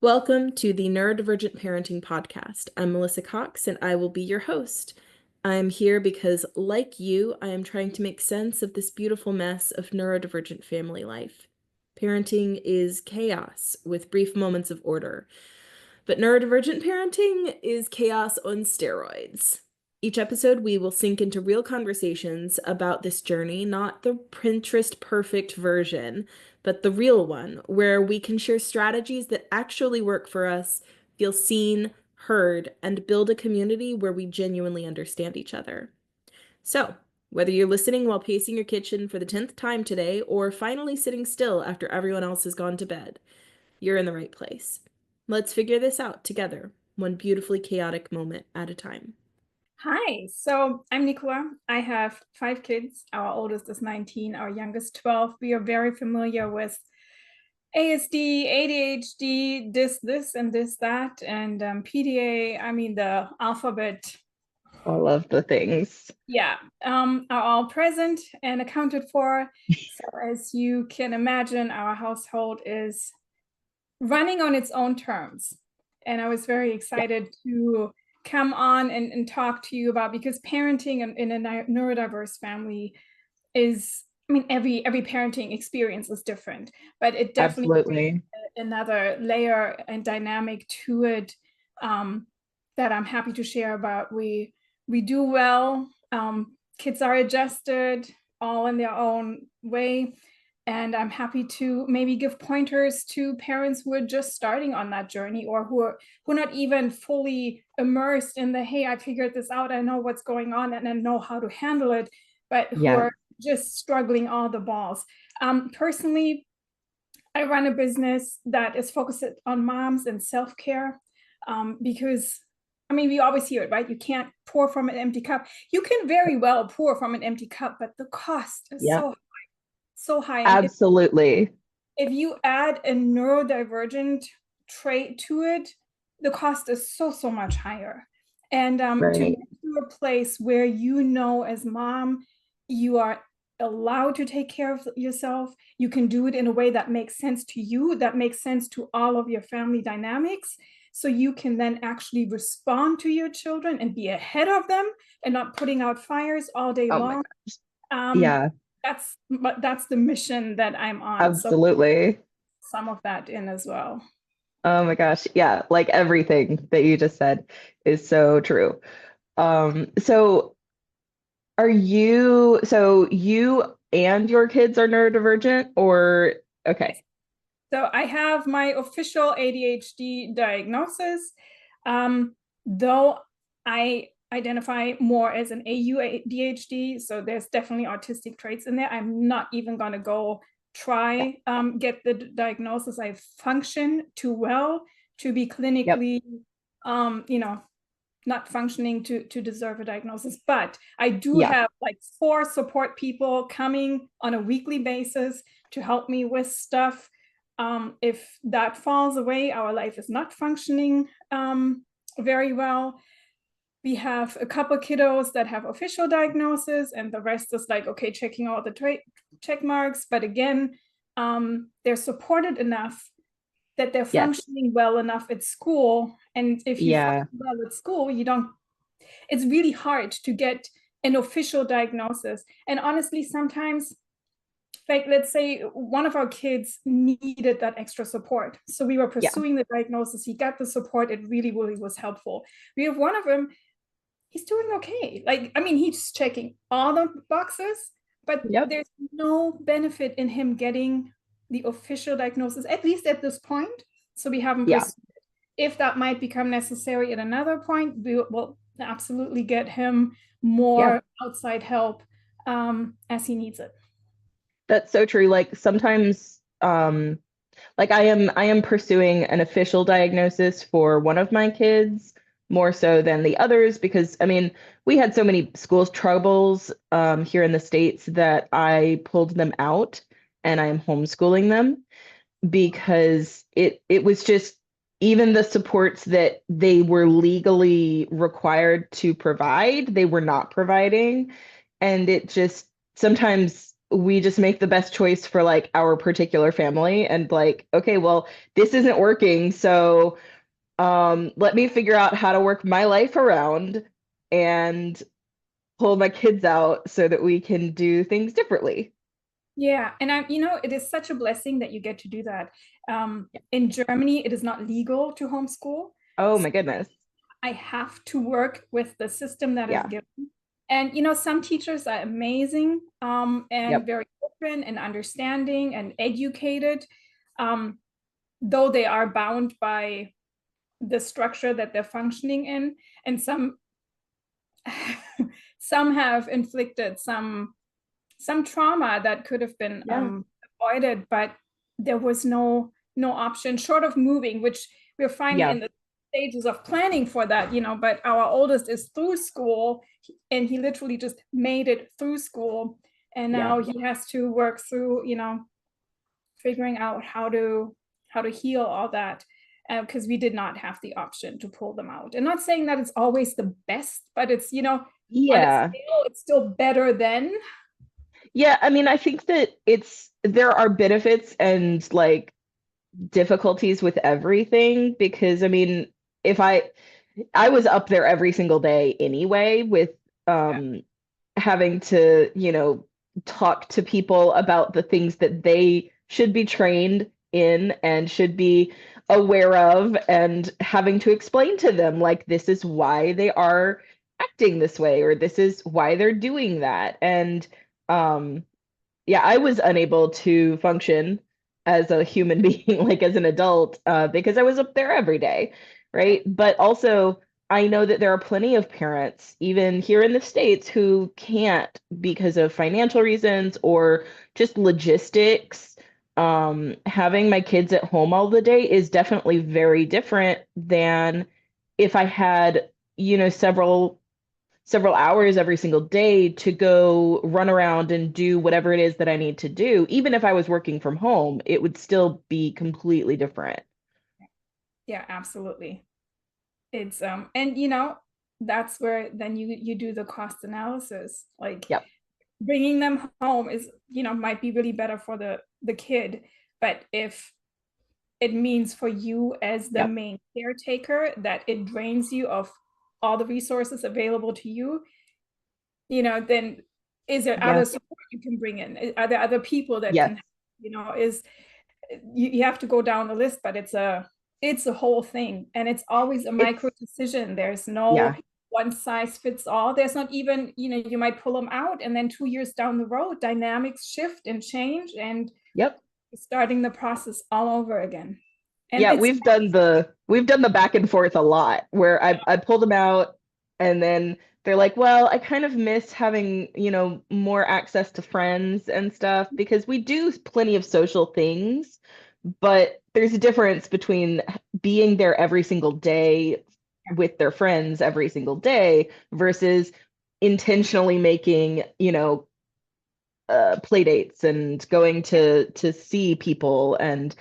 Welcome to the Neurodivergent Parenting Podcast. I'm Melissa Cox, and I will be your host. I'm here because, like you, I am trying to make sense of this beautiful mess of neurodivergent family life. Parenting is chaos with brief moments of order, but neurodivergent parenting is chaos on steroids. Each episode, we will sink into real conversations about this journey, not the Pinterest perfect version, but the real one, where we can share strategies that actually work for us, feel seen, heard, and build a community where we genuinely understand each other. So, whether you're listening while pacing your kitchen for the 10th time today, or finally sitting still after everyone else has gone to bed, you're in the right place. Let's figure this out together, one beautifully chaotic moment at a time. Hi, so I'm Nicola. I have 5 kids. Our oldest is 19, our youngest 12. We are very familiar with ASD, ADHD, this, and this, that, and PDA. I mean, the alphabet, All of the things. yeah, are all present and accounted for. So as you can imagine, our household is running on its own terms. And I was very excited to come on and talk to you about, because parenting in a neurodiverse family is, I mean, every parenting experience is different, but it definitely brings Absolutely. another layer and dynamic to it, that I'm happy to share about. We do well. Kids are adjusted all in their own way. And I'm happy to maybe give pointers to parents who are just starting on that journey, or who are not even fully immersed in the, hey, I figured this out, I know what's going on, and I know how to handle it, but who Yeah. are just struggling all the balls. Personally, I run a business that is focused on moms and self-care, because I mean, we always hear it, right? You can't pour from an empty cup. You can very well pour from an empty cup, but the cost is Yeah. so high. And Absolutely. if you add a neurodivergent trait to it, the cost is so much higher. And to Right. get to a place where, as mom, you are allowed to take care of yourself, you can do it in a way that makes sense to you, that makes sense to all of your family dynamics. So you can then actually respond to your children and be ahead of them, and not putting out fires all day Oh my long. gosh. Um, Yeah, that's the mission that I'm on. So absolutely. some of that in as well. Oh my gosh. Yeah, like everything that you just said is so true. So you and your kids are neurodivergent or okay. Yes. So I have my official ADHD diagnosis, though I identify more as an ADHD. So there's definitely autistic traits in there. I'm not even going to go Yeah. try get the diagnosis. I function too well to be Yep. clinically, not functioning to deserve a diagnosis. But I do Yeah. have like 4 support people coming on a weekly basis to help me with stuff. If that falls away, our life is not functioning very well. We have a couple kiddos that have official diagnosis, and the rest is like, okay, checking all the check marks. But again, they're supported enough that they're Yes. functioning well enough at school. And if you Yeah. function well at school, you don't, it's really hard to get an official diagnosis. And honestly, sometimes, like, let's say one of our kids needed that extra support, so we were Yeah. pursuing the diagnosis, he got the support, it really was helpful. We have one of them, he's doing okay. Like, I mean, he's checking all the boxes, but Yep. there's no benefit in him getting the official diagnosis, at least at this point. So we haven't Yeah. pursued it. If that might become necessary at another point, we will absolutely get him Yeah. more outside help, as he needs it. That's so true. Like sometimes like I am pursuing an official diagnosis for one of my kids more so than the others because I mean, we had so many school troubles here in the States that I pulled them out and I am homeschooling them because it was just even the supports that they were legally required to provide, they were not providing. And it just sometimes we just make the best choice for like our particular family and like, okay, well, this isn't working, so let me figure out how to work my life around and pull my kids out so that we can do things differently. Yeah, and it is such a blessing that you get to do that. In Germany, it is not legal to homeschool. Oh So my goodness. I have to work with the system that is Yeah. given. And some teachers are amazing, and Yep. very open and understanding and educated, though they are bound by the structure that they're functioning in. And some some have inflicted some trauma that could have been Yeah. avoided, but there was no option short of moving, which we're finally Yeah. in the stages of planning for that, but our oldest is through school, and he literally just made it through school, and Yeah. now he has to work through, figuring out how to heal all that, because we did not have the option to pull them out. And not saying that it's always the best, but it's, on a Yeah. scale, it's still better than. Yeah, I mean, I think that there are benefits and like difficulties with everything because I mean, if I was up there every single day anyway with Yeah. having to, talk to people about the things that they should be trained in and should be aware of and having to explain to them like this is why they are acting this way or this is why they're doing that. And um yeah, I was unable to function as a human being, like as an adult, because I was up there every day, right? But also, I know that there are plenty of parents, even here in the States, who can't because of financial reasons or just logistics. Having my kids at home all the day is definitely very different than if I had, several hours every single day to go run around and do whatever it is that I need to do. Even if I was working from home, it would still be completely different. Yeah, absolutely. It's and that's where then you do the cost analysis. Like, Yep. bringing them home is, might be really better for the kid, but if it means for you as the Yep. main caretaker that it drains you of all the resources available to you, then is there Yeah. other support you can bring in? Are there other people that Yes. can, is you have to go down the list, but it's a whole thing, and it's always a micro It's decision. There's no yeah. one size fits all. There's not even, you might pull them out, and then 2 years down the road, dynamics shift and change, and Yep. starting the process all over again. And Yeah, it's we've done the back and forth a lot where I pull them out and then they're like, well, I kind of miss having, more access to friends and stuff because we do plenty of social things, but there's a difference between being there every single day with their friends every single day versus intentionally making, play dates and going to see people and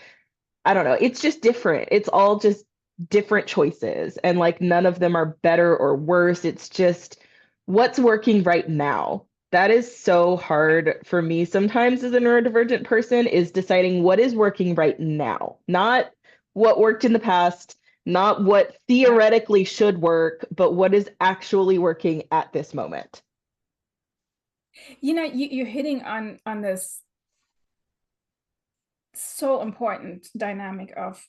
I don't know. It's just different. It's all just different choices. And like none of them are better or worse. It's just what's working right now. That is so hard for me sometimes as a neurodivergent person is deciding what is working right now, not what worked in the past, not what theoretically should work, but what is actually working at this moment. you're hitting on this so important dynamic of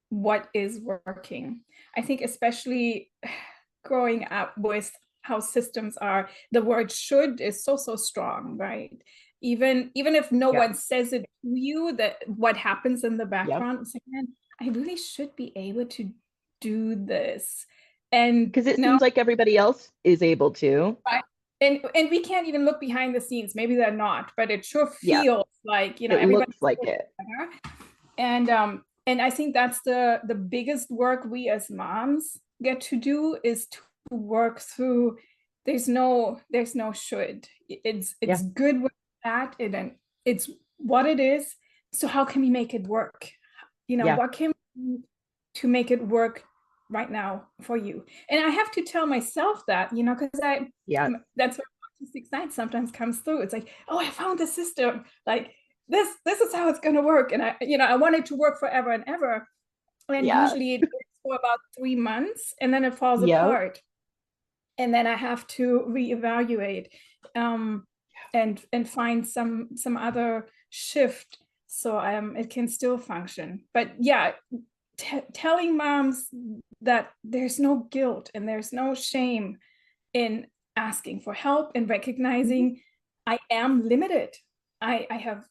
what is working. I think especially growing up with how systems are, the word should is so strong, right? Even if no Yep. one says it to you, that what happens in the Yep. background, it's like, man, I really should be able to do this. And Because it now, seems like everybody else is able to. right? And we can't even look behind the scenes. Maybe they're not, but it sure Yeah, feels like, it everybody's looks like it. better. And I think that's the biggest work we as moms get to do, is to work through, there's no should. Yeah. It's good with that, and it's what it is. So how can we make it work? Yeah. What can we do to make it work right now for you? And I have to tell myself that, because Yeah. that's where 6 nights sometimes comes through. It's like, oh, I found the system. Like this is how it's going to work. And I want it to work forever and ever. And Yeah. usually it works for about 3 months and then it falls Yep. apart. And then I have to reevaluate and find some other shift so it can still function. But yeah, telling moms that there's no guilt and there's no shame in asking for help and recognizing I am limited. I have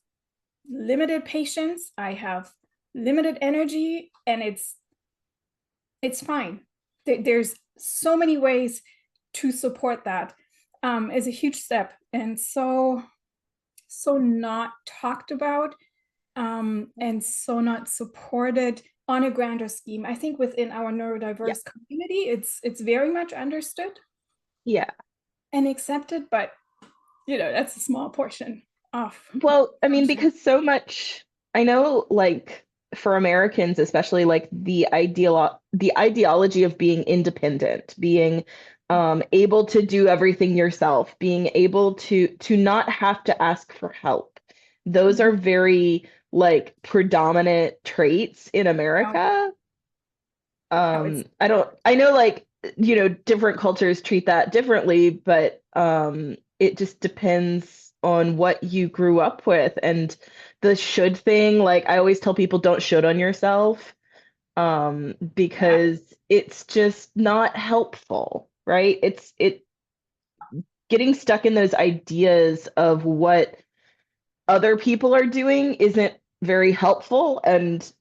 limited patience. I have limited energy, and it's fine. There's so many ways to support that. Is a huge step, and so not talked about, and so not supported on a grander scheme. I think within our neurodiverse community, it's very much understood, and accepted, but that's a small portion of. Well, I mean, because so much, I know, like for Americans, especially, like the ideology of being independent, being able to do everything yourself, being able to not have to ask for help. Those are very like predominant traits in America. I know like, different cultures treat that differently, but it just depends on what you grew up with. And the should thing, like I always tell people, don't should on yourself, because it's just not helpful, right? It's getting stuck in those ideas of what other people are doing isn't very helpful. And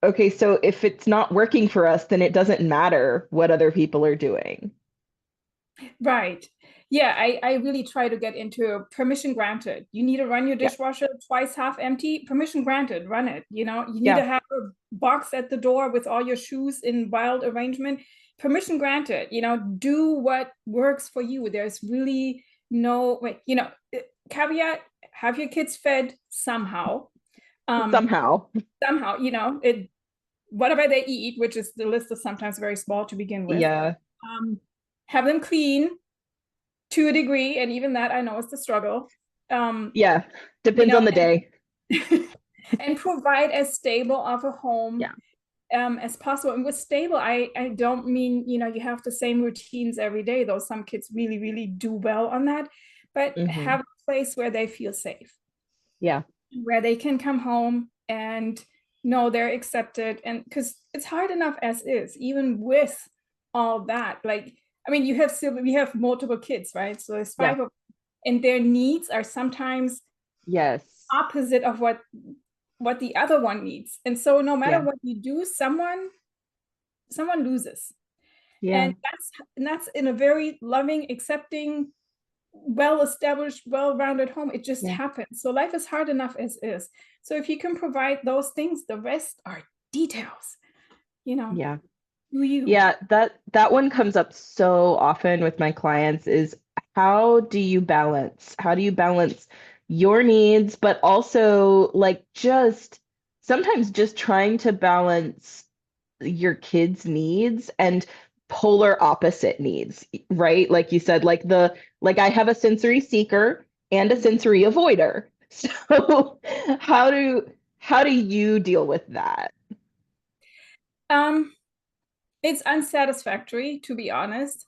okay, so if it's not working for us, then it doesn't matter what other people are doing. Right. Yeah, I really try to get into permission granted. You need to run your dishwasher twice half empty, permission granted, run it. You need to have a box at the door with all your shoes in wild arrangement, permission granted. Do what works for you. There's really no, caveat, have your kids fed somehow. Somehow, whatever they eat, which is the list is sometimes very small to begin with. Yeah. Have them clean to a degree, and even that I know is the struggle. Depends on the day. And provide as stable of a home as possible. And with stable, I don't mean you have the same routines every day, though some kids really, really do well on that, but have a place where they feel safe. Where they can come home and know they're accepted. And because it's hard enough as is, even with all that, like, I mean, we have multiple kids, right? So there's 5 of them, and their needs are sometimes opposite of what the other one needs. And so no matter what you do, someone loses. And that's in a very loving, accepting, well-established, well-rounded home. It just happens. So life is hard enough as is. So if you can provide those things, the rest are details. That one comes up so often with my clients is how do you balance your needs, but also like just sometimes just trying to balance your kids' needs and polar opposite needs, right? Like you said, like I have a sensory seeker and a sensory avoider. So how do you deal with that? It's unsatisfactory, to be honest,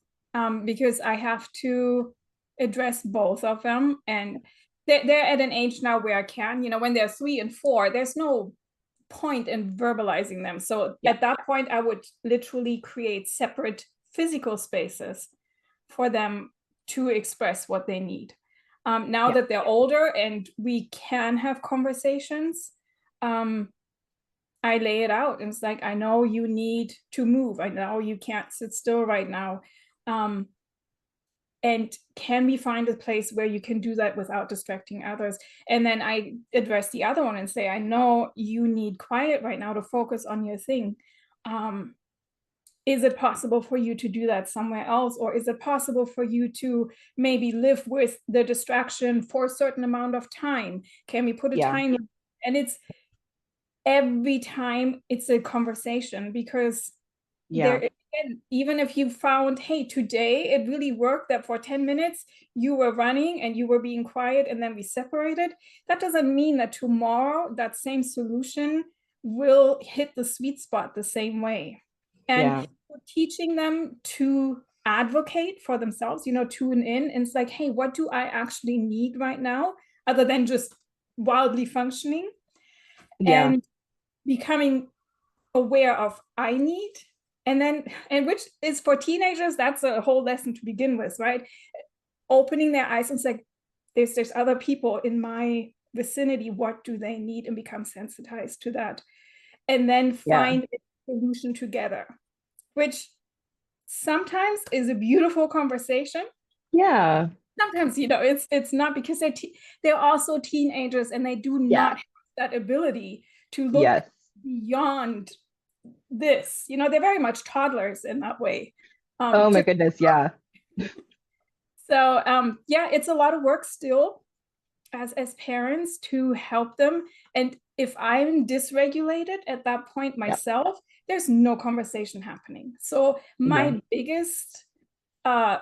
because I have to address both of them, and they're at an age now where I can, when they're 3 and 4, there's no point in verbalizing them. So at that point, I would literally create separate physical spaces for them to express what they need. Now that they're older and we can have conversations, I lay it out, and it's like, I know you need to move. I know you can't sit still right now. And can we find a place where you can do that without distracting others? And then I address the other one and say, I know you need quiet right now to focus on your thing. Is it possible for you to do that somewhere else? Or is it possible for you to maybe live with the distraction for a certain amount of time? Can we put a time? And it's every time it's a conversation, because Yeah. there again, even if you found, hey, today it really worked that for 10 minutes you were running and you were being quiet and then we separated, that doesn't mean that tomorrow that same solution will hit the sweet spot the same way. And Yeah. teaching them to advocate for themselves, tune in, and it's like, hey, what do I actually need right now other than just wildly functioning, Yeah. and becoming aware of I need. And which is for teenagers, that's a whole lesson to begin with, right? Opening their eyes and it's like, there's other people in my vicinity, what do they need, and become sensitized to that, and then Yeah. find a solution together, which sometimes is a beautiful conversation. Yeah. Sometimes, it's not, because they're also teenagers and they do Yeah. not have that ability to look Yes. beyond this. They're very much toddlers in that way. Oh my goodness. Yeah. So yeah, it's a lot of work still as parents to help them. And if I'm dysregulated at that point Yep. myself, there's no conversation happening. So Yeah. my biggest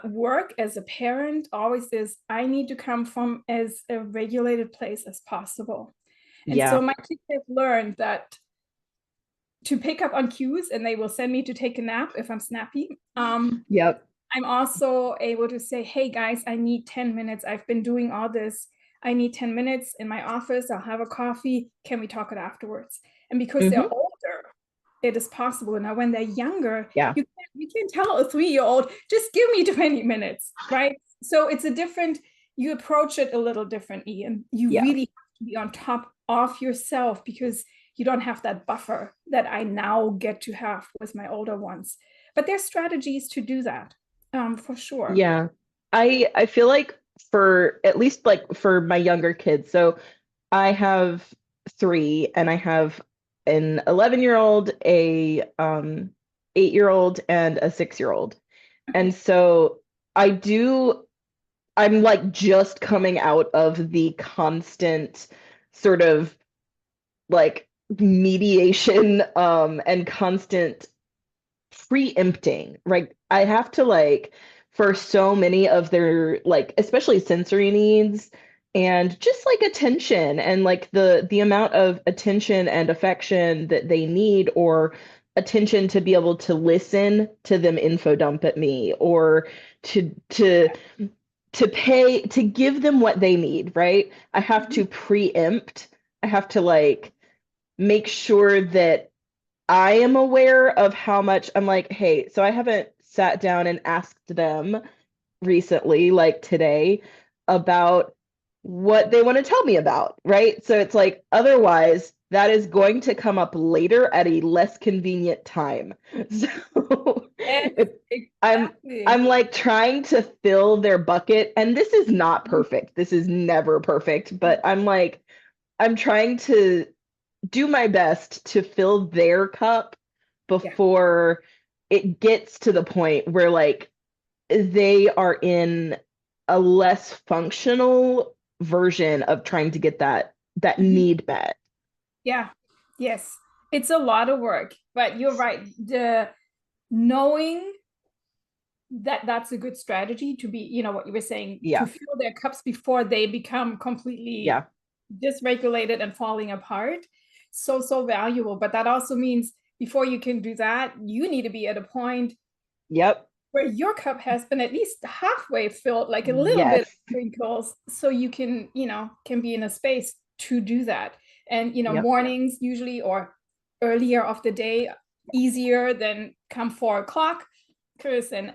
work as a parent always is, I need to come from as a regulated place as possible. And Yeah. so my kids have learned that to pick up on cues, and they will send me to take a nap if I'm snappy. Yep. I'm also able to say, hey guys, I need 10 minutes. I've been doing all this. I need 10 minutes in my office. I'll have a coffee. Can we talk it afterwards? And because they're Mm-hmm. older, it is possible. Now, when they're younger, Yeah. you can't tell a 3-year-old, just give me 20 minutes, right? So it's you approach it a little differently, and you Yeah. really have to be on top of yourself, because you don't have that buffer that I now get to have with my older ones. But there's strategies to do that, for sure. Yeah. I feel like for at least like for my younger kids, so I have three and I have an 11-year-old, a 8-year-old, and a 6-year-old. And Okay. so I'm like just coming out of the constant sort of like mediation and constant preempting, right? I have to like for so many of their like especially sensory needs and just like attention and like the amount of attention and affection that they need, or attention to be able to listen to them info dump at me, or to to give them what they need, right? I have to preempt. I have to like make sure that I am aware of how much I'm like, hey, so I haven't sat down and asked them recently, like today, about what they want to tell me about, right? So it's like, otherwise, that is going to come up later at a less convenient time. So Yes, I'm exactly. I'm like trying to fill their bucket, and this is not perfect. This is never perfect, but I'm trying to do my best to fill their cup Yeah. before it gets to the point where like they are in a less functional version of trying to get that Mhm. need met. Yeah. Yes. It's a lot of work, but you're right. The knowing that that's a good strategy to be, what you were saying, to Yeah. fill their cups before they become completely Yeah. dysregulated and falling apart. So valuable. But that also means before you can do that, you need to be at a point Yep. where your cup has been at least halfway filled, like a little bit of Yes. crinkles, so you can be in a space to do that. And Yep. mornings usually, or earlier of the day, easier than come 4 o'clock, because then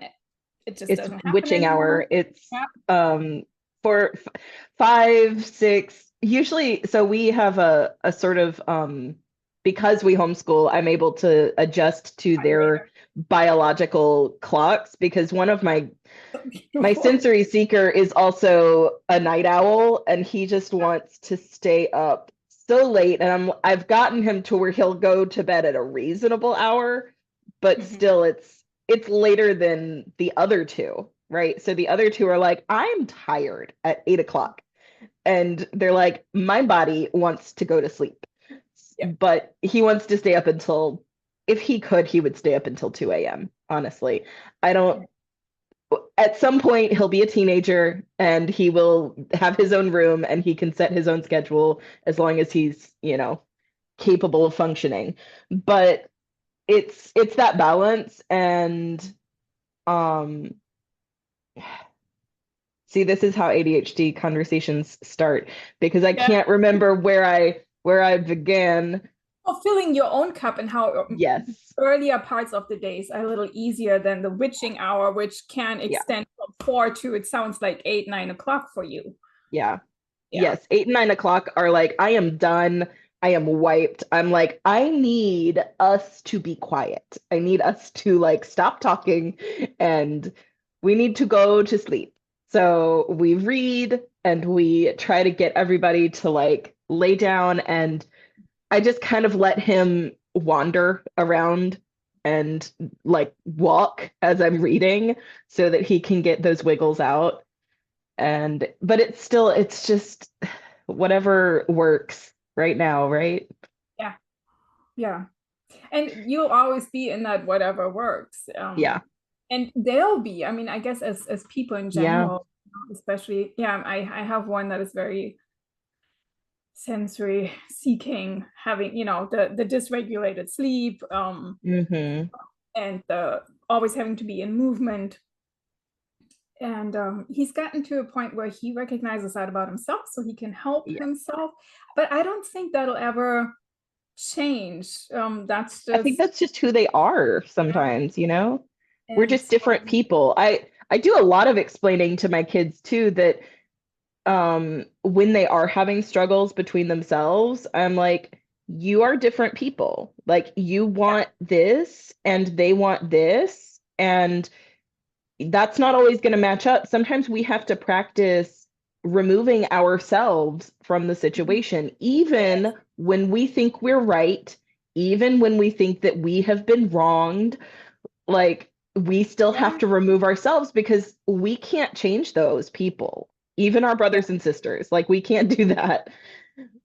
it just It's doesn't happen witching anymore. hour. It's Yeah. for 5, 6, usually. So we have a sort of because we homeschool, I'm able to adjust to their biological clocks, because one of my sensory seeker is also a night owl, and he just wants to stay up so late, and I've gotten him to where he'll go to bed at a reasonable hour, but Mhm. still it's later than the other two, right? So the other two are like, I'm tired at 8 o'clock, and they're like, my body wants to go to sleep, Yeah. but he wants to stay up until if he could, he would stay up until 2 a.m. Honestly, I don't. At some point, he'll be a teenager and he will have his own room and he can set his own schedule as long as he's, capable of functioning. But it's that balance. And um see, this is how ADHD conversations start, because I Yeah. can't remember where I began. Filling your own cup, and how Yes. earlier parts of the days are a little easier than the witching hour, which can extend from 4 to, it sounds like 8, 9 o'clock for you. Yeah. Yeah. Yes. 8 and 9 o'clock are like, I am done. I am wiped. I'm like, I need us to be quiet. I need us to like stop talking and we need to go to sleep. So we read and we try to get everybody to like lay down, and I just kind of let him wander around and like walk as I'm reading so that he can get those wiggles out. But it's just whatever works right now, right? Yeah. Yeah. And you'll always be in that whatever works. Yeah. And they'll be, I mean, I guess as people in Yeah. general, especially, I have one that is very sensory seeking, having, the dysregulated sleep, Mm-hmm. and the always having to be in movement. And he's gotten to a point where he recognizes that about himself, so he can help Yeah. himself. But I don't think that'll ever change. That's I think just, that's just who they are sometimes, We're and just different people. I do a lot of explaining to my kids too that when they are having struggles between themselves, I'm like, you are different people. Like you want this and they want this, and that's not always going to match up. Sometimes we have to practice removing ourselves from the situation, even when we think we're right, even when we think that we have been wronged. Like we still have to remove ourselves because we can't change those people, even our brothers and sisters. Like we can't do that.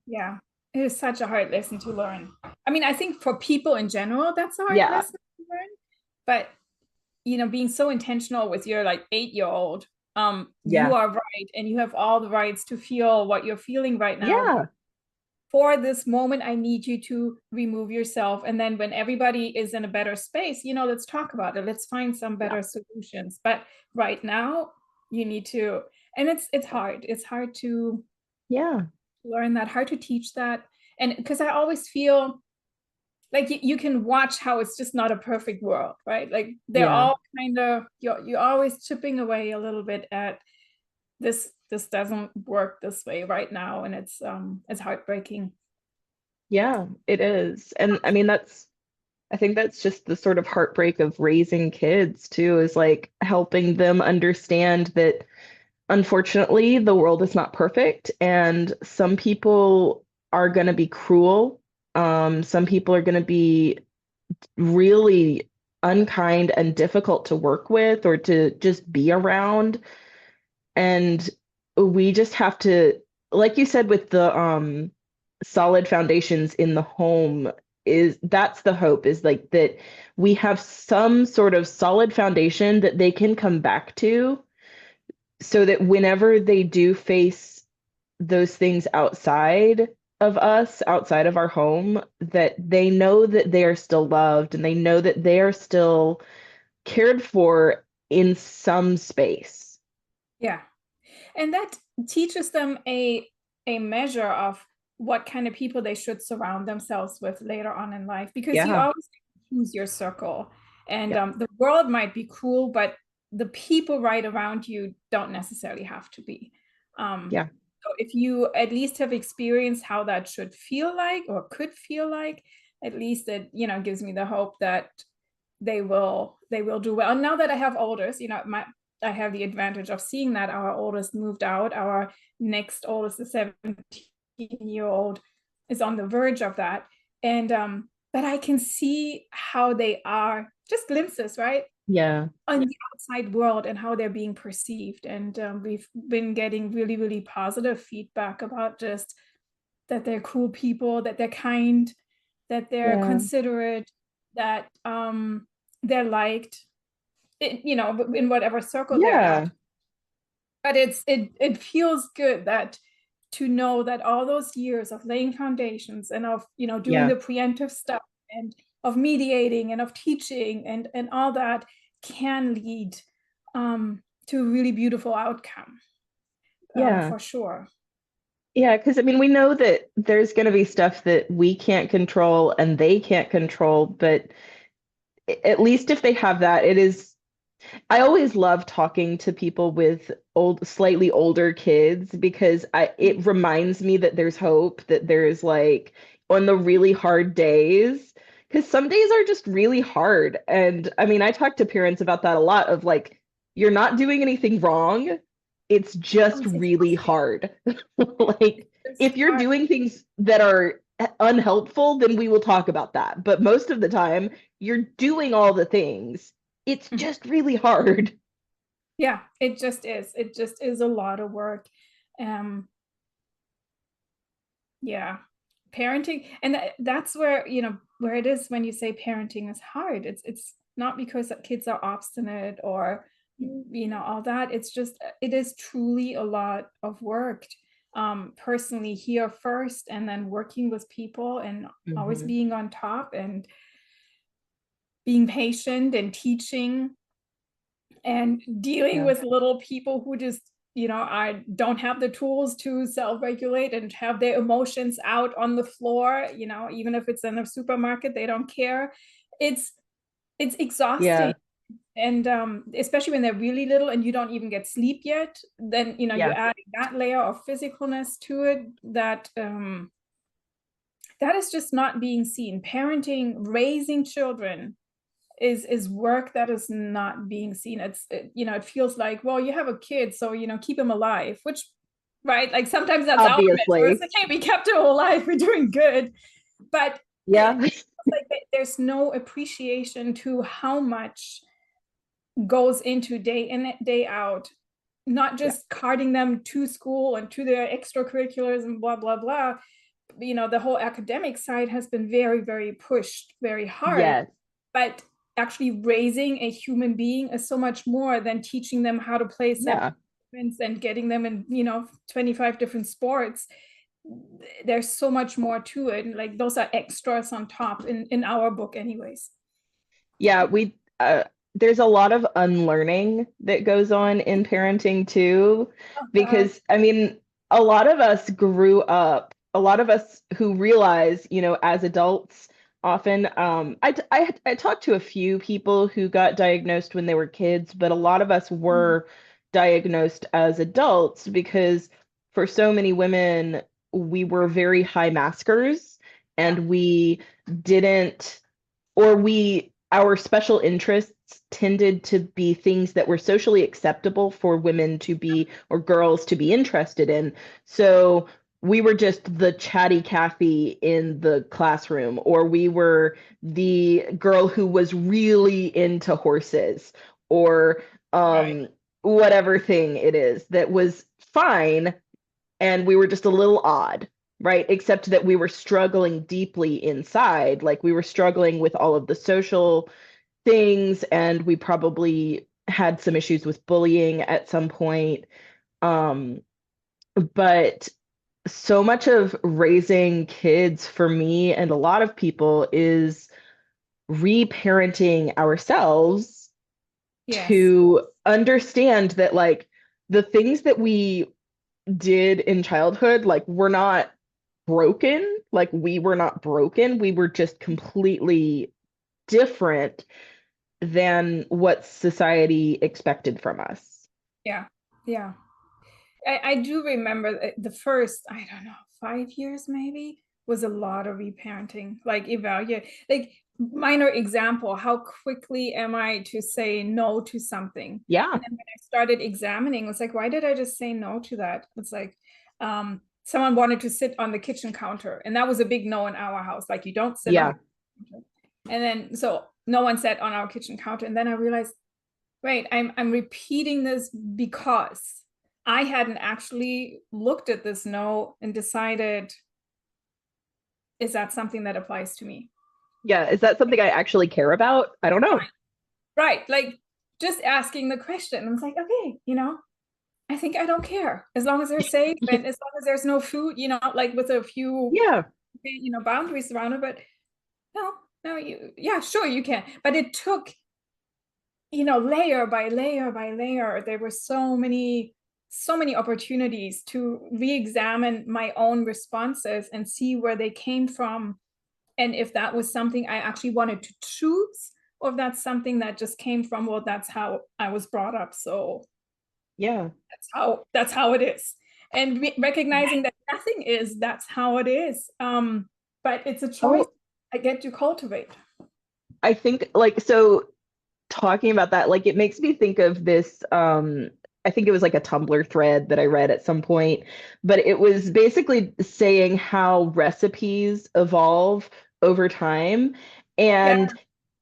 Yeah, it is such a hard lesson to learn. I mean, I think for people in general, that's a hard Yeah. lesson to learn. But being so intentional with your like 8-year-old, Yeah. you are right, and you have all the rights to feel what you're feeling right now. Yeah. But for this moment, I need you to remove yourself. And then when everybody is in a better space, let's talk about it. Let's find some better solutions. But right now, you need to, and it's hard. It's hard to learn that, hard to teach that. And because I always feel like you can watch how it's just not a perfect world, right? Like they're all kind of, you're always chipping away a little bit at this doesn't work this way right now, and it's heartbreaking. Yeah, it is. And I mean, I think that's just the sort of heartbreak of raising kids too, is like helping them understand that unfortunately the world is not perfect and some people are going to be cruel. Some people are going to be really unkind and difficult to work with or to just be around. And we just have to, like you said, with the solid foundations in the home, that's the hope, is like that we have some sort of solid foundation that they can come back to, so that whenever they do face those things outside of us, outside of our home, that they know that they are still loved and they know that they are still cared for in some space. Yeah. And that teaches them a measure of what kind of people they should surround themselves with later on in life, because you always choose your circle. And the world might be cruel, but the people right around you don't necessarily have to be. So if you at least have experienced how that should feel like, or could feel like, at least it gives me the hope that they will do well. And now that I have oldest, I have the advantage of seeing that our oldest moved out. Our next oldest, the 17-year-old, is on the verge of that. And but I can see how they are, just glimpses, right? Yeah. On the outside world and how they're being perceived. And we've been getting really, really positive feedback about just that they're cool people, that they're kind, that they're considerate. that they're liked, in whatever circle they're at. But it feels good that to know that all those years of laying foundations and of doing the preemptive stuff and of mediating and of teaching and all that can lead to a really beautiful outcome. For sure. Yeah, because I mean, we know that there's going to be stuff that we can't control and they can't control, but at least if they have that, it is. I always love talking to people with slightly older kids because it reminds me that there's hope, that there's like on the really hard days, because some days are just really hard. And I mean, I talk to parents about that a lot of like, you're not doing anything wrong. It's just really hard. Like, if you're doing things that are unhelpful, then we will talk about that. But most of the time, you're doing all the things. It's just really hard. Yeah, it just is. It just is a lot of work. Yeah, parenting, and that's where where it is when you say parenting is hard. It's not because kids are obstinate or all that. It's just it is truly a lot of work. Personally here first, and then working with people and always being on top and being patient and teaching and dealing with little people who just I don't have the tools to self-regulate and have their emotions out on the floor, even if it's in a supermarket, they don't care. It's exhausting. And especially when they're really little and you don't even get sleep yet, then you're adding that layer of physicalness to it that that is just not being seen. Parenting, raising children is work that is not being seen. It feels like, well, you have a kid, so keep him alive, which right, like sometimes that's obviously our message. Okay, we kept him alive, we're doing good. But like there's no appreciation to how much goes into day in day out, not just carting them to school and to their extracurriculars and blah blah blah. The whole academic side has been very, very pushed very hard. But actually raising a human being is so much more than teaching them how to play instruments and getting them in 25 different sports. There's so much more to it. Like those are extras on top in our book anyways. We there's a lot of unlearning that goes on in parenting too, because I mean, a lot of us grew up, a lot of us who realize, as adults, often, I talked to a few people who got diagnosed when they were kids, but a lot of us were diagnosed as adults because for so many women, we were very high maskers and we didn't, or our special interests tended to be things that were socially acceptable for women to be, or girls to be interested in. So we were just the chatty Cathy in the classroom, or we were the girl who was really into horses, or whatever thing it is that was fine. And we were just a little odd, right? Except that we were struggling deeply inside. Like we were struggling with all of the social things, and we probably had some issues with bullying at some point. But so much of raising kids for me and a lot of people is reparenting ourselves to understand that like the things that we did in childhood, like we're not broken, like we were not broken, we were just completely different than what society expected from us. Yeah. I do remember the first, I don't know, 5 years maybe was a lot of reparenting, like evaluate, like minor example, how quickly am I to say no to something? And then when I started examining, it's like, why did I just say no to that? It's like, someone wanted to sit on the kitchen counter, and that was a big no in our house. Like, you don't sit on the kitchen counter. And then, so no one sat on our kitchen counter. And then I realized, wait, I'm repeating this because I hadn't actually looked at this no and decided, is that something that applies to me? Yeah, is that something I actually care about? I don't know. Right. Like just asking the question. I was like, okay, I think I don't care as long as they're safe and as long as there's no food, like with a few, Yeah, boundaries around it. But no, no, yeah, sure you can. But it took, layer by layer by layer. There were so many opportunities to re-examine my own responses and see where they came from. And if that was something I actually wanted to choose, or if that's something that just came from, well, that's how I was brought up. So yeah. that's how it is. And recognizing that nothing is, that's how it is. But it's a choice Oh, I get to cultivate. I think like so talking about that, like it makes me think of this I think it was like a Tumblr thread that I read at some point, but it was basically saying how recipes evolve over time. Yeah. And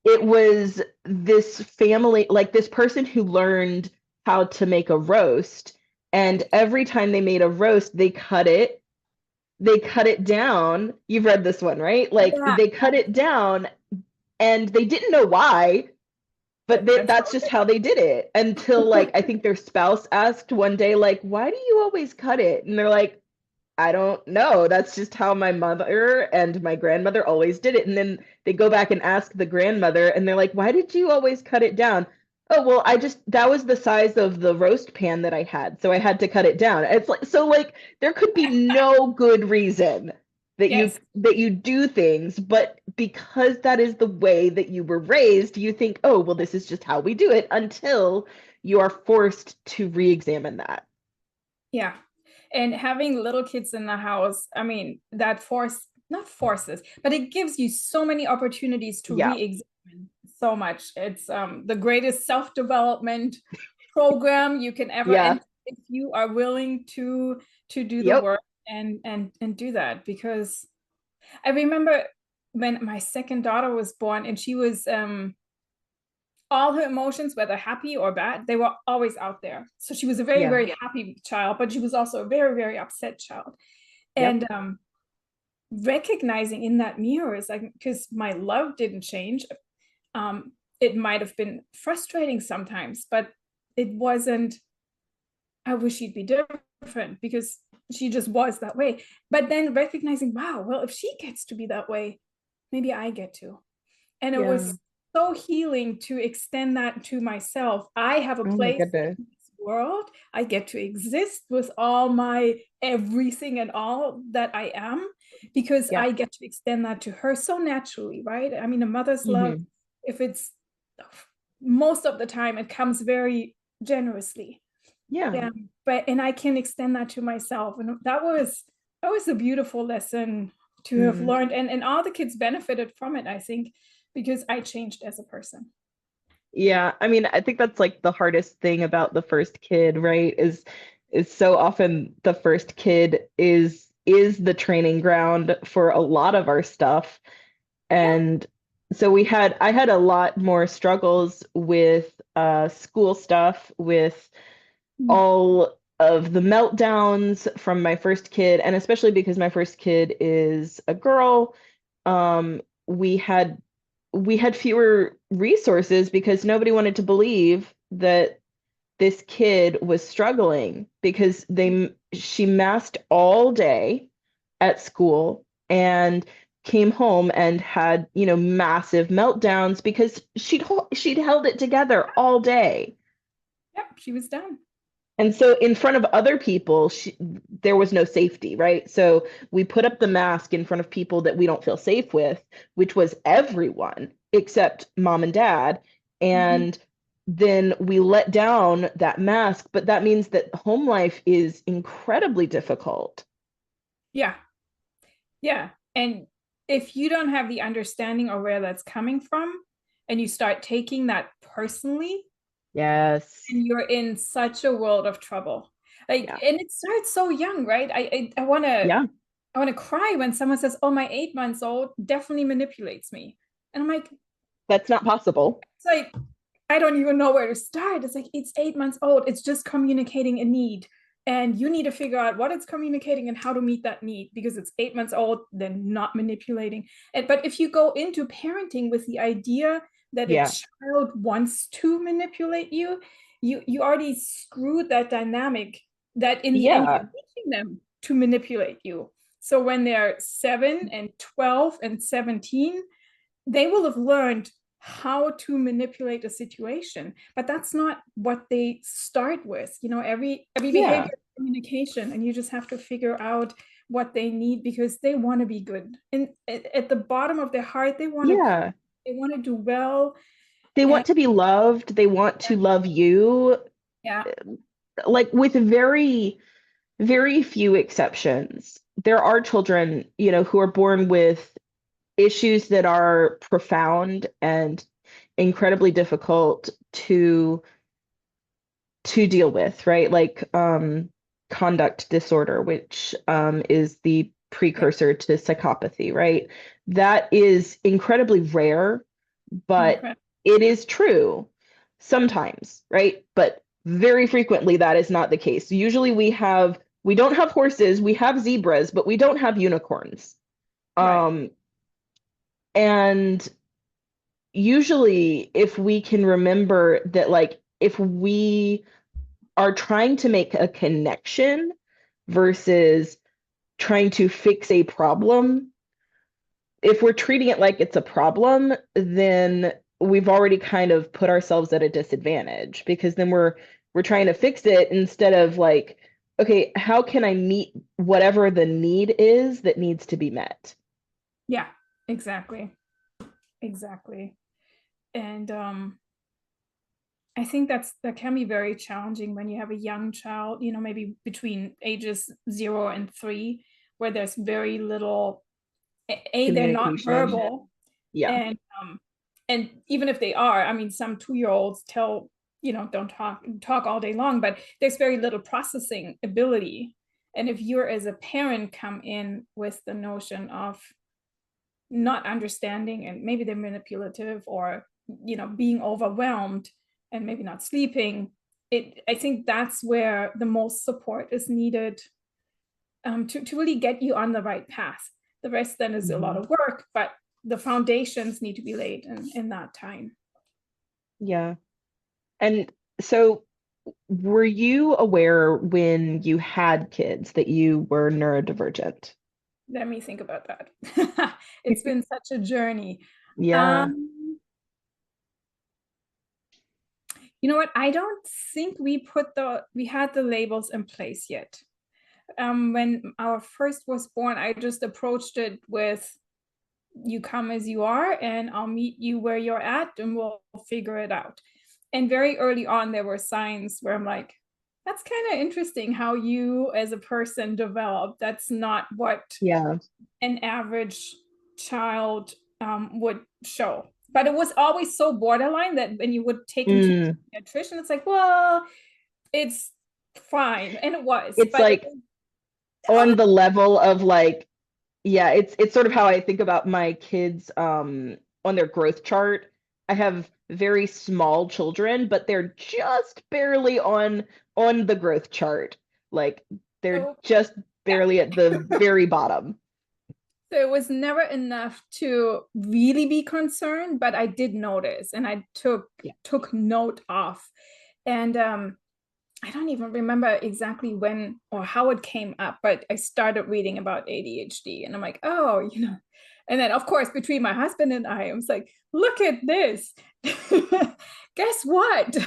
it was this family, like this person who learned how to make a roast, and every time they made a roast, they cut it down. You've read this one, right? Like Yeah. they cut it down and they didn't know why, but That's that's just how they did it until like I think their spouse asked one day, like, why do you always cut it? And they're like, I don't know. That's just how my mother and my grandmother always did it. And then they go back and ask the grandmother, and they're like, why did you always cut it down? Oh, well, that was the size of the roast pan that I had, so I had to cut it down. It's like, so like there could be no good reason yes. that you do things, but because that is the way that you were raised, you think, oh, well, this is just how we do it until you are forced to re-examine that. Yeah. And having little kids in the house, I mean, that not forces, but it gives you so many opportunities to Yeah. re-examine so much. It's the greatest self-development program you can ever Yeah. enter if you are willing to do the Yep. work and do that. Because I remember when my second daughter was born and she was all her emotions, whether happy or bad, they were always out there. So she was a very, Yeah. very happy child, but she was also a very, very upset child. Yep. And recognizing in that mirror is like, because my love didn't change. It might have been frustrating sometimes, but it wasn't, I wish she'd be different, because she just was that way. But then recognizing, wow, well, if she gets to be that way, maybe I get to. And it Yeah. was so healing to extend that to myself. I have a Oh my place goodness. in this world. I get to exist with all my everything and all that I am, because Yeah. I get to extend that to her so naturally, right? I mean, a mother's love, Hmm. if it's most of the time, it comes very generously. Yeah. Yeah. And I can extend that to myself. And that was a beautiful lesson to have Mm. learned. And all the kids benefited from it, I think, because I changed as a person. Yeah. I mean, I think that's like the hardest thing about the first kid, right? Is so often the first kid is the training ground for a lot of our stuff. Yeah. And so I had a lot more struggles with school stuff, with Mm. all of the meltdowns from my first kid, and especially because my first kid is a girl, um, we had we had fewer resources because nobody wanted to believe that this kid was struggling because they she masked all day at school and came home and had, massive meltdowns because she'd held it together all day. Yep. She was done. And so in front of other people, there was no safety, right? So we put up the mask in front of people that we don't feel safe with, which was everyone except mom and dad. Mhm. And then we let down that mask, but that means that home life is incredibly difficult. Yeah. Yeah. And if you don't have the understanding of where that's coming from, and you start taking that personally, Yes. and you're in such a world of trouble. Like, Yeah. and it starts so young, right? I want to Yeah. I want to cry when someone says, "Oh, my 8 months old definitely manipulates me," and I'm like, That's not possible. it's like I don't even know where to start. It's like it's 8 months old. It's just communicating a need. And you need to figure out what it's communicating and how to meet that need, because it's 8 months old, they're not manipulating. But if you go into parenting with the idea that a Yeah. child wants to manipulate you, you already screwed that dynamic, that in the end you're Yeah. teaching them to manipulate you. So when they're 7 and 12 and 17, they will have learned how to manipulate a situation, but that's not what they start with. Every Yeah. behavior is communication, and you just have to figure out what they need, because they want to be good, and at the bottom of their heart they want Yeah. to do well. They And want to be loved. They want to love you, yeah, like with very, very few exceptions. There are children, who are born with issues that are profound and incredibly difficult to deal with, right? Like conduct disorder, which is the yeah, precursor to psychopathy, right? That is incredibly rare, but incredible. it is true sometimes, right? But very frequently that is not the case. Usually we don't have horses, we have zebras, but we don't have unicorns. Right. Um, and usually if we can remember that, like, if we are trying to make a connection versus trying to fix a problem, if we're treating it like it's a problem, then we've already kind of put ourselves at a disadvantage, because then we're trying to fix it instead of like, okay, how can I meet whatever the need is that needs to be met? Yeah, exactly. And I think that can be very challenging when you have a young child, maybe between ages 0 and 3, where there's very little, they're not Communication. verbal. Yeah. And even if they are, I mean, some 2-year-olds don't talk all day long, but there's very little processing ability. And if you're, as a parent, come in with the notion of not understanding, and maybe they're manipulative, or being overwhelmed and maybe not sleeping, I think that's where the most support is needed, to really get you on the right path. The rest then is a lot Mhm. of work, but the foundations need to be laid in that time. Yeah. And so, were you aware when you had kids that you were neurodivergent? Let me think about that. It's been such a journey. Yeah. um you know what, I don't think we had the labels in place yet. When our first was born, I just approached it with, you come as you are, and I'll meet you where you're at, and we'll figure it out. And very early on, there were signs where I'm like, that's kind of interesting how you as a person develop. That's not what Yeah. an average child would show. But it was always so borderline that when you would take them to Mm. the pediatrician, it's like, well, it's fine. And it was, It's but it like was on totally. the level of like, yeah, it's sort of how I think about my kids on their growth chart. I have very small children, but they're just barely on the growth chart. Like they're So just yeah. barely at the very bottom. So it was never enough to really be concerned, but I did notice, and I Yeah. took note of. And I don't even remember exactly when or how it came up, but I started reading about ADHD, and I'm like, oh, And then, of course, between my husband and I was like, look at this. Guess what?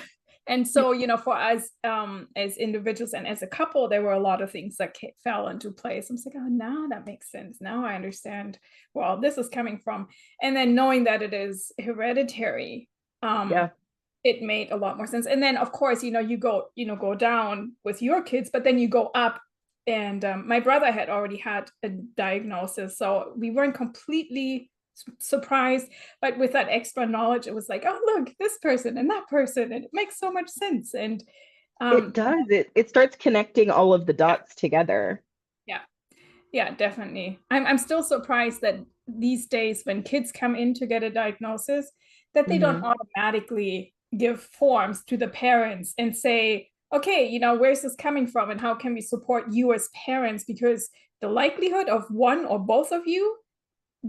And so, for us, as individuals and as a couple, there were a lot of things that fell into place. I was like, oh, now that makes sense. Now I understand where all this is coming from. And then knowing that it is hereditary, Yeah. it made a lot more sense. And then, of course, go down with your kids, but then you go up. And my brother had already had a diagnosis, so we weren't completely surprised. But with that extra knowledge, it was like, oh, look, this person and that person, and it makes so much sense. And It does. It starts connecting all of the yeah, dots together. yeah, yeah, definitely. I'm still surprised that these days, when kids come in to get a diagnosis, that they don't Hmm. automatically give forms to the parents and say, okay, where's this coming from and how can we support you as parents? Because the likelihood of one or both of you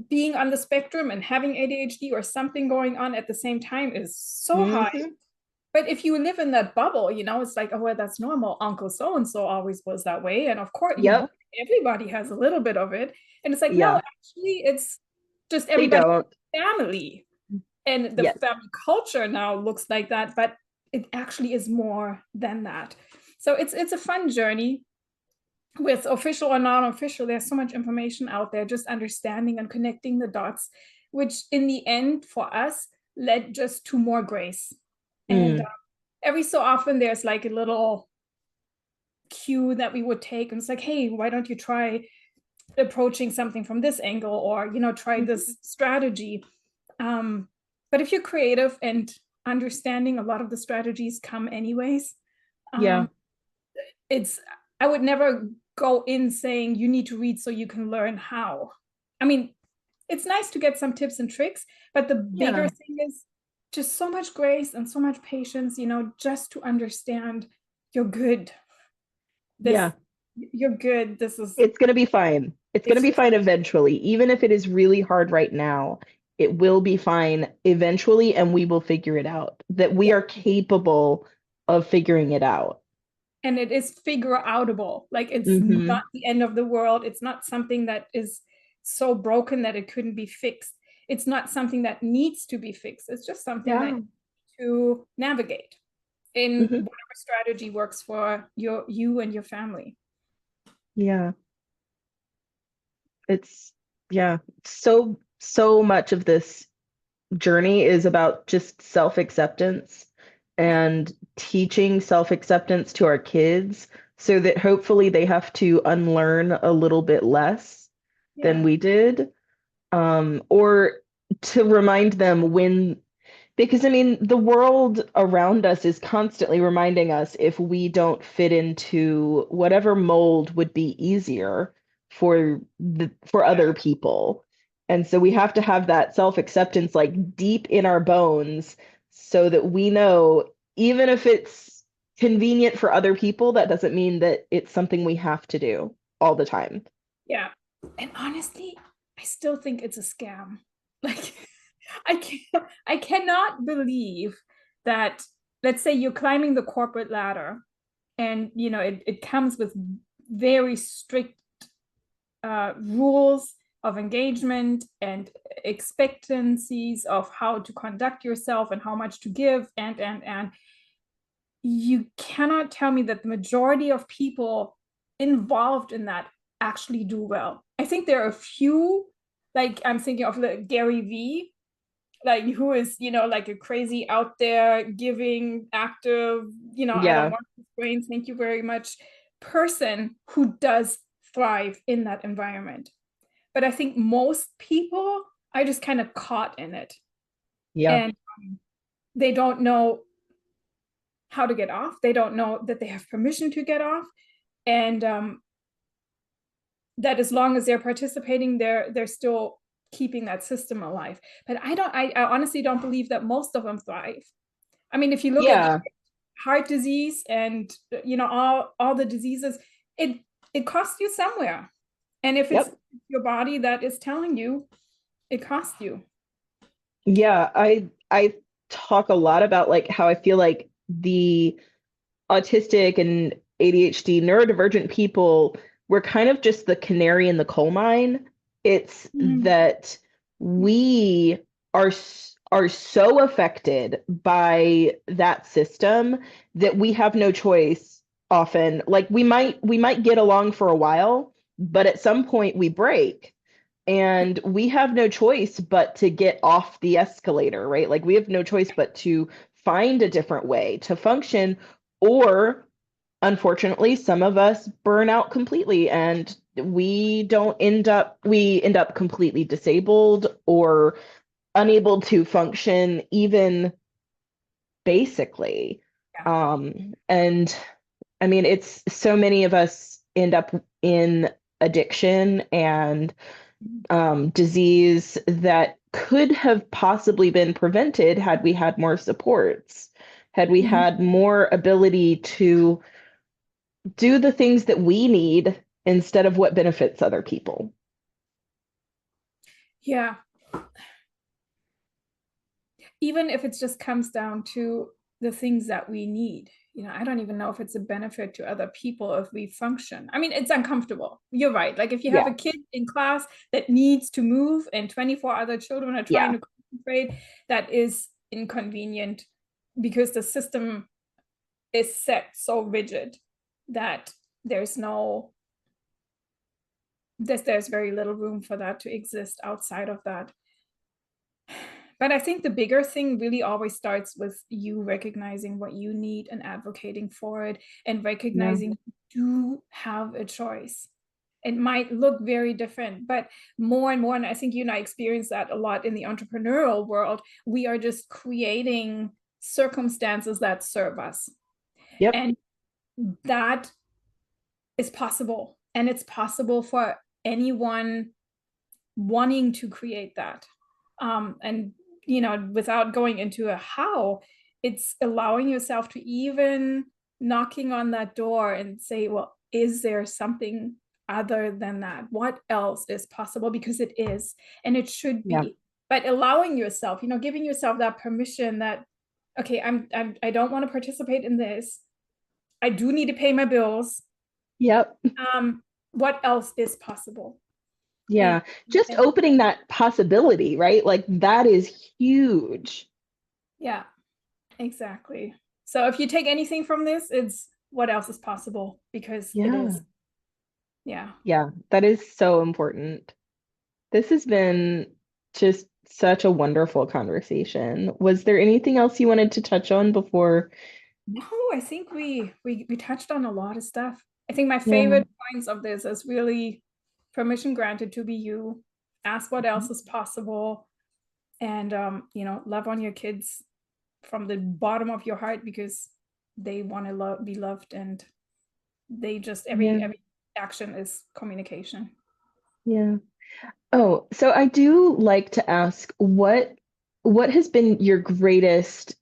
being on the spectrum and having ADHD or something going on at the same time is so high. Mm-hmm. But if you live in that bubble, it's like, oh, well, that's normal. Uncle so-and-so always was that way. And of course, Yep. everybody has a little bit of it. And it's like, no, Yeah. actually, it's just They everybody's don't. family. And the Yes. family culture now looks like that, but it actually is more than that. So it's a fun journey with official or non-official. There's so much information out there, just understanding and connecting the dots, which in the end for us led just to more grace. And every so often there's like a little cue that we would take, and it's like, hey, why don't you try approaching something from this angle, or try this strategy. But if you're creative and understanding, a lot of the strategies come anyways. Yeah. I would never go in saying you need to read so you can learn how. I mean, it's nice to get some tips and tricks, but the bigger thing is just so much grace and so much patience, just to understand you're good. You're good. It's going to be fine. It's going to be fine eventually. Even if it is really hard right now, it will be fine eventually, and we will figure it out. That we are capable of figuring it out. And it is figure outable. Like, it's not the end of the world. It's not something that is so broken that it couldn't be fixed. It's not something that needs to be fixed. It's just something that to navigate in whatever strategy works for you and your family. Yeah. It's so much of this journey is about just self-acceptance and teaching self-acceptance to our kids so that hopefully they have to unlearn a little bit less than we did, or to remind them because I mean, the world around us is constantly reminding us if we don't fit into whatever mold would be easier for other people. And so we have to have that self-acceptance like deep in our bones so that we know even if it's convenient for other people, that doesn't mean that it's something we have to do all the time. Yeah. And honestly, I still think it's a scam. Like, I cannot believe that, let's say you're climbing the corporate ladder and it comes with very strict rules of engagement and expectancies of how to conduct yourself and how much to give, and you cannot tell me that the majority of people involved in that actually do well. I think there are a few, like I'm thinking of like Gary V, like who is like a crazy out there giving active, I don't want his brains, thank you very much, person who does thrive in that environment. But I think most people are just kind of caught in it, and they don't know how to get off. They don't know that they have permission to get off, and that as long as they're participating, they're still keeping that system alive. But I honestly don't believe that most of them thrive. I mean, if you look at heart disease and all the diseases, it costs you somewhere. And if it's your body that is telling you, it costs you. Yeah, I talk a lot about like how I feel like the autistic and ADHD neurodivergent people, we're kind of just the canary in the coal mine. It's that we are so affected by that system that we have no choice often. Like we might get along for a while, but at some point we break. And we have no choice but to get off the escalator, right? Like we have no choice but to find a different way to function, or unfortunately, some of us burn out completely and we end up completely disabled or unable to function even basically. And I mean, it's so many of us end up in addiction and disease that could have possibly been prevented had we had more supports, had we had more ability to do the things that we need instead of what benefits other people. Yeah. Even if it just comes down to the things that we need. I don't even know if it's a benefit to other people if we function. I mean, it's uncomfortable. You're right. Like if you have Yeah. a kid in class that needs to move and 24 other children are trying Yeah. to concentrate, that is inconvenient because the system is set so rigid that there's very little room for that to exist outside of that. But I think the bigger thing really always starts with you recognizing what you need and advocating for it, and recognizing you have a choice. It might look very different, but more and more, and I think you and I experience that a lot in the entrepreneurial world, we are just creating circumstances that serve us. Yep. And that is possible. And it's possible for anyone wanting to create that. And without going into a how, it's allowing yourself to even knocking on that door and say, well, is there something other than that? What else is possible? Because it is, and it should be. Yeah. But allowing yourself, giving yourself that permission that, okay, I don't want to participate in this. I do need to pay my bills. Yep. What else is possible? Yeah. Just opening that possibility, right? Like that is huge. Yeah, exactly. So if you take anything from this, it's what else is possible, because it Yeah. is. Yeah. Yeah. That is so important. This has been just such a wonderful conversation. Was there anything else you wanted to touch on before? No, I think we touched on a lot of stuff. I think my Yeah. favorite points of this is really permission granted to be you, ask what else is possible, and love on your kids from the bottom of your heart, because they want to be loved, and they just Yeah. every action is communication. Yeah. Oh, so I do like to ask what has been your greatest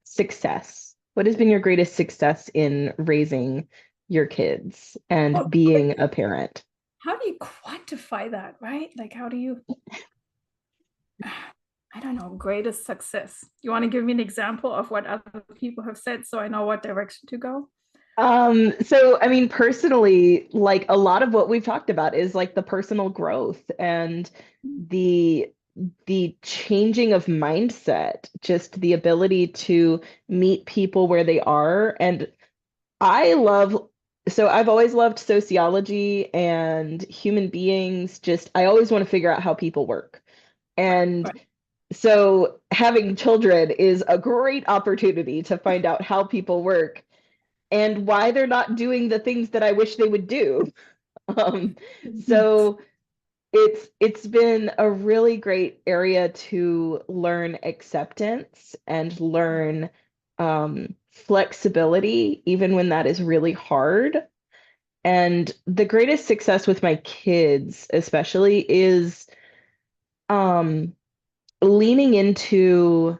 success? What has been your greatest success in raising your kids and Oh, being a parent? how do you quantify that, right? Like, how do you, I don't know, greatest success? You want to give me an example of what other people have said so I know what direction to go? So I mean, personally, like a lot of what we've talked about is like the personal growth and the the changing of mindset, just the ability to meet people where they are. And I love, so I've always loved sociology and human beings. Just I always want to figure out how people work. And Right. so having children is a great opportunity to find out how people work and why they're not doing the things that I wish they would do. Um, so it's been a really great area to learn acceptance and learn flexibility, even when that is really hard. And the greatest success with my kids, especially, is um, leaning into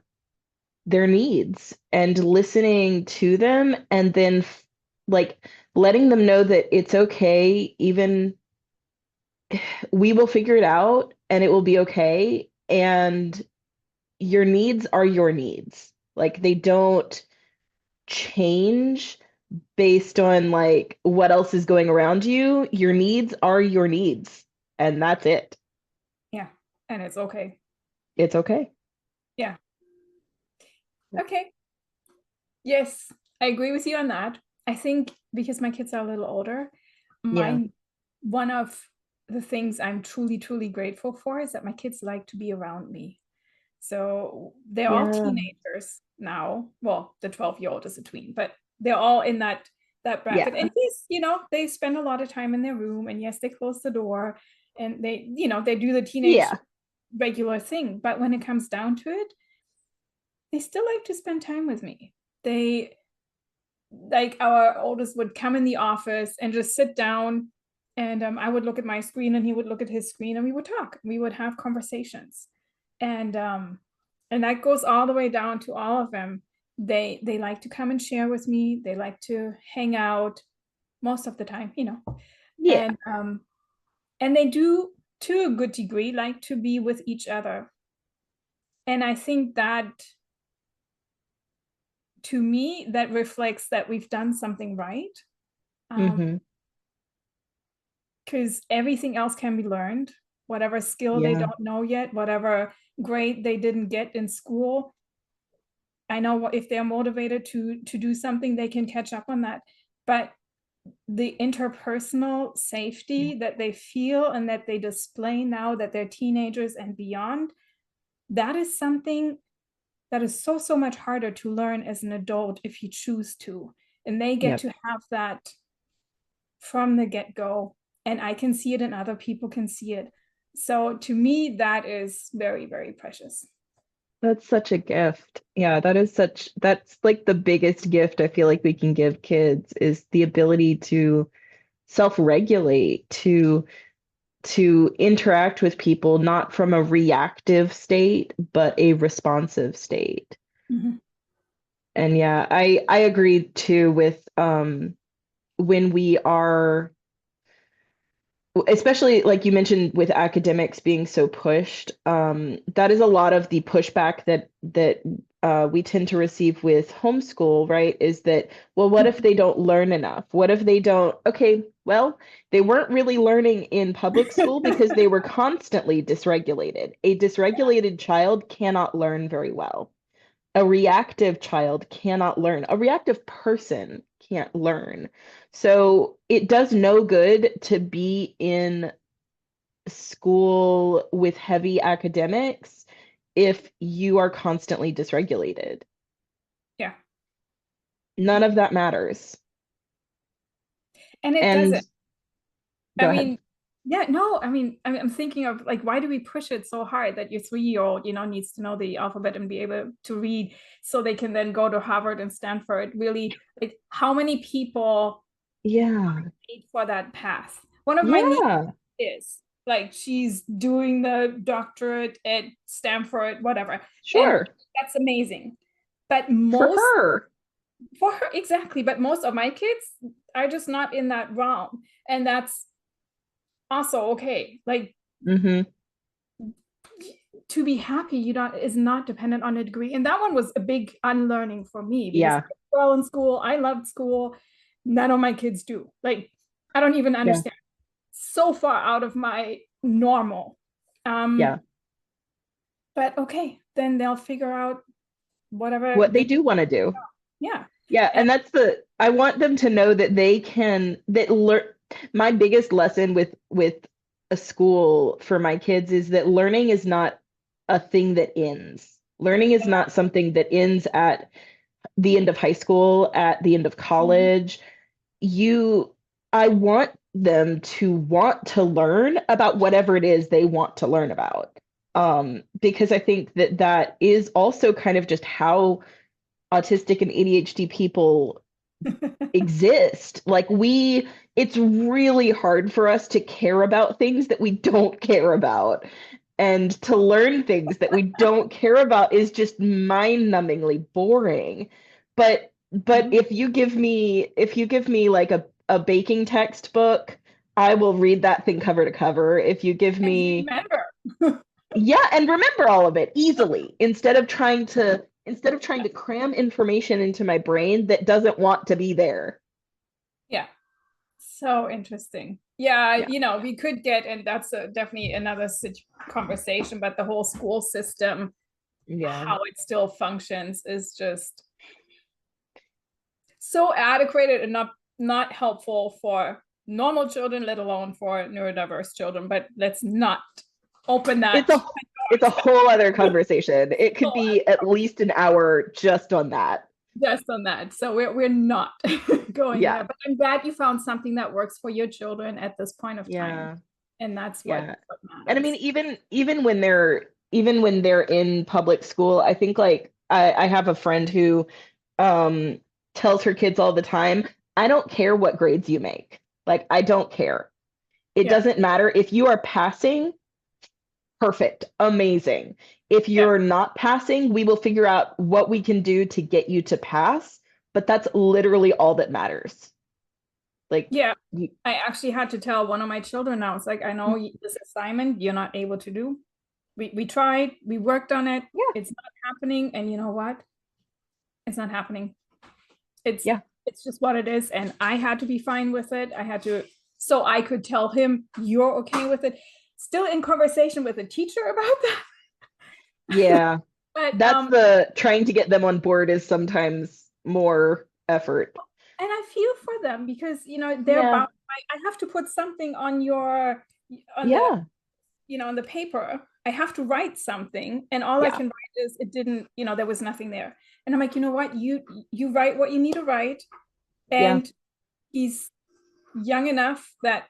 their needs and listening to them, and then like letting them know that it's okay, even we will figure it out and it will be okay. And your needs are your needs. Like they don't change based on like what else is going around you. Your needs are your needs, and that's it. Yeah. And it's okay. It's okay. Yeah. Okay. Yes, I agree with you on that. I think because my kids are a little older, Yeah. one of the things I'm truly, truly grateful for is that my kids like to be around me. So they're all Yeah. teenagers now. Well, the 12-year-old is a tween, but they're all in that bracket. Yeah. And yes, they spend a lot of time in their room, and yes, they close the door, and they do the teenage Yeah. regular thing. But when it comes down to it, they still like to spend time with me. They, like, our oldest would come in the office and just sit down, and I would look at my screen and he would look at his screen, and we would talk. We would have conversations. And that goes all the way down to all of them. They like to come and share with me. They like to hang out most of the time, Yeah. And they do, to a good degree, like to be with each other. And I think that, to me, that reflects that we've done something right. Because everything else can be learned. Whatever skill they don't know yet, whatever grade they didn't get in school, I know if they're motivated to do something, they can catch up on that. But the interpersonal safety that they feel and that they display now that they're teenagers and beyond, that is something that is so much harder to learn as an adult if you choose to. And they get to have that from the get-go. And I can see it and other people can see it. So to me, that is very, very precious. That's such a gift. Yeah, that's like the biggest gift I feel like we can give kids is the ability to self-regulate, to interact with people not from a reactive state, but a responsive state. And yeah, I agree too with when we are, especially like you mentioned with academics being so pushed, that is a lot of the pushback that we tend to receive with homeschool, right? Is that, well, what if they don't learn enough? What if they don't? Okay, well, they weren't really learning in public school because they were constantly dysregulated. A dysregulated child cannot learn very well. A reactive child cannot learn. A reactive person can't learn. So it does no good to be in school with heavy academics if you are constantly dysregulated. Yeah. None of that matters. And it And doesn't. go I ahead. mean, yeah, no, I mean, I'm thinking of like, why do we push it so hard that your 3-year-old, needs to know the alphabet and be able to read so they can then go to Harvard and Stanford? Really, like, how many people paid for that path? One of my nieces is like, she's doing the doctorate at Stanford, whatever. And Sure. that's amazing. But For her. for her, exactly. But most of my kids are just not in that realm. And that's also okay. Like, to be happy, is not dependent on a degree. And that one was a big unlearning for me because I did well in school. I loved school. None of my kids do. Like, I don't even understand. So far out of my normal. But okay, then they'll figure out whatever What they do want to do. Yeah. Yeah, and I want them to know that they can learn. My biggest lesson with a school for my kids is that learning is not a thing that ends. Learning is not something that ends at the end of high school, at the end of college. I want them to want to learn about whatever it is they want to learn about. Because I think that is also kind of just how autistic and ADHD people exist. Like it's really hard for us to care about things that we don't care about. And to learn things that we don't care about is just mind-numbingly boring. But if you give me like a baking textbook, I will read that thing cover to cover. If you give me remember. Yeah, and remember all of it easily instead of trying to cram information into my brain that doesn't want to be there. Yeah. So interesting. Yeah, we could get, and that's definitely another conversation, but the whole school system, how it still functions is just so adequate and not helpful for normal children, let alone for neurodiverse children. But let's not open that. It's a whole other conversation. It could be at least an hour just on that. So we're not going there, but I'm glad you found something that works for your children at this point of time, and that's what matters. And I mean, even when they're in public school, I think like I have a friend who tells her kids all the time, I don't care what grades you make. Like, I don't care. It doesn't matter if you are passing. perfect, amazing. If Yeah. you're not passing, we will figure out what we can do to get you to pass, but that's literally all that matters. Like, Yeah. you, I actually had to tell one of my children now, it's like, I know this assignment you're not able to do. We tried, we worked on it, yeah, it's not happening, and you know what? It's not happening. It's yeah, it's just what it is, and I had to be fine with it. I had to, so I could tell him you're okay with it. Still in conversation with a teacher about that. yeah. But That's the trying to get them on board is sometimes more effort. and I feel for them because they're Yeah, about, I have to put something on your on the yeah, on the paper. I have to write something, and all I yeah, can write is it didn't, there was nothing there. And I'm like, you know what? You write what you need to write, yeah, and he's young enough that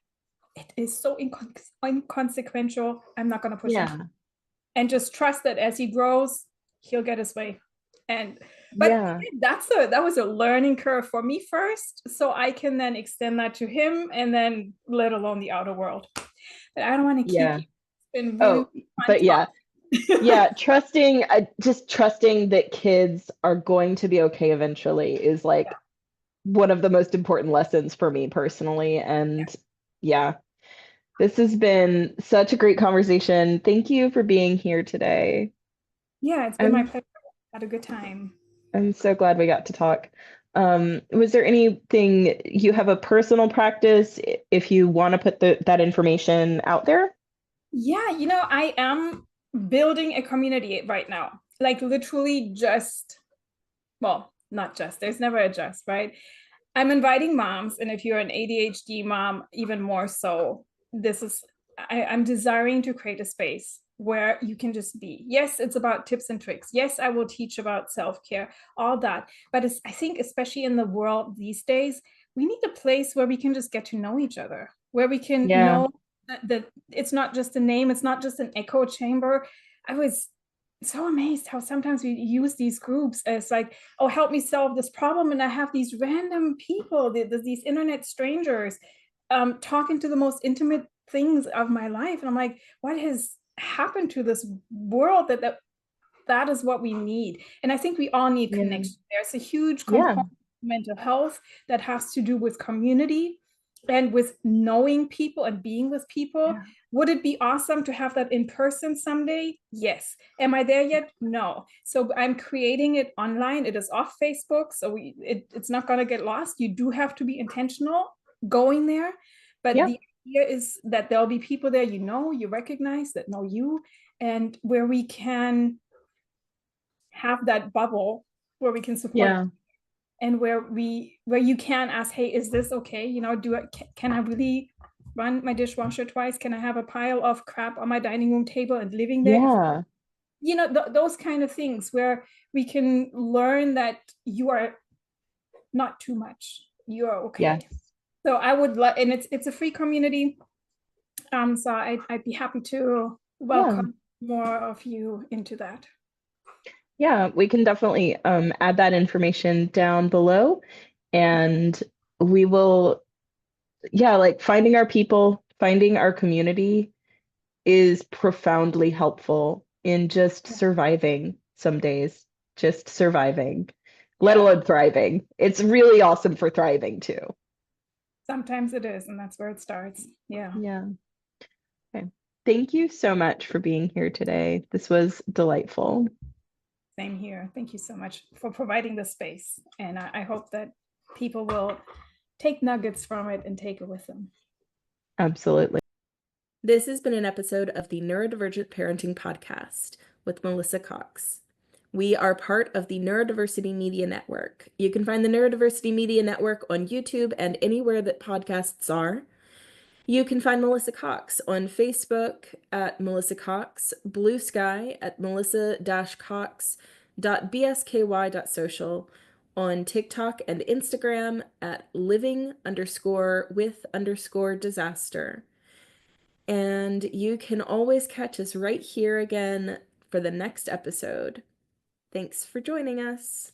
it is so inconsequential. I'm not going to push him, yeah, and just trust that as he grows, he'll get his way. And but yeah, that was a learning curve for me first, so I can then extend that to him, and then let alone the outer world. But I don't want to keep yeah. you. It's been really Oh, fun but yeah, talking. yeah, just trusting that kids are going to be okay eventually is like one of the most important lessons for me personally. And yeah, this has been such a great conversation. Thank you for being here today. Yeah, it's been my I'm pleasure. Had a good time. I'm so glad we got to talk. Was there anything you have a personal practice if you want to put that information out there? Yeah, I am building a community right now. Like literally just, well, not just, there's never a just, right? I'm inviting moms, and if you're an ADHD mom, even more so, I'm desiring to create a space where you can just be. Yes, it's about tips and tricks. Yes, I will teach about self-care, all that. But I think, especially in the world these days, we need a place where we can just get to know each other, where we can Yeah, know that it's not just a name, it's not just an echo chamber. I was so amazed how sometimes we use these groups as like, oh, help me solve this problem, and I have these random people, these internet strangers, talking to the most intimate things of my life, and I'm like, what has happened to this world that is what we need? And I think we all need yeah, connection. There's a huge yeah, component of mental health that has to do with community and with knowing people and being with people. yeah, Would it be awesome to have that in person someday? Yes. Am I there yet? No. So I'm creating it online. It is off Facebook, so it's not going to get lost. You do have to be intentional going there, but yeah, the idea is that there'll be people there you recognize, that know you, and where we can have that bubble where we can support, yeah, and where you can ask, hey, is this okay? Can I really run my dishwasher twice? Can I have a pile of crap on my dining room table and living there? yeah, Those kind of things where we can learn that you are not too much. You are yes, okay. So I would like, and it's a free community. So I'd be happy to yeah, welcome more of you into that. yeah. We can definitely add that information down below, and we will, yeah, like finding our people, finding our community is profoundly helpful in just surviving some days, just surviving, let Yeah, alone thriving. It's really awesome for thriving too. sometimes it is, and that's where it starts. Yeah. Yeah. Okay. Thank you so much for being here today. This was delightful. Same here. Thank you so much for providing the space. And I hope that people will take nuggets from it and take it with them. Absolutely. This has been an episode of the Neurodivergent Parenting Podcast with Melissa Cox. We are part of the Neurodiversity Media Network. You can find the Neurodiversity Media Network on YouTube and anywhere that podcasts are. You can find Melissa Cox on Facebook at Melissa Cox, Blue Sky at melissa-cox.bsky.social, on TikTok and Instagram at living_with_disaster. And you can always catch us right here again for the next episode. Thanks for joining us.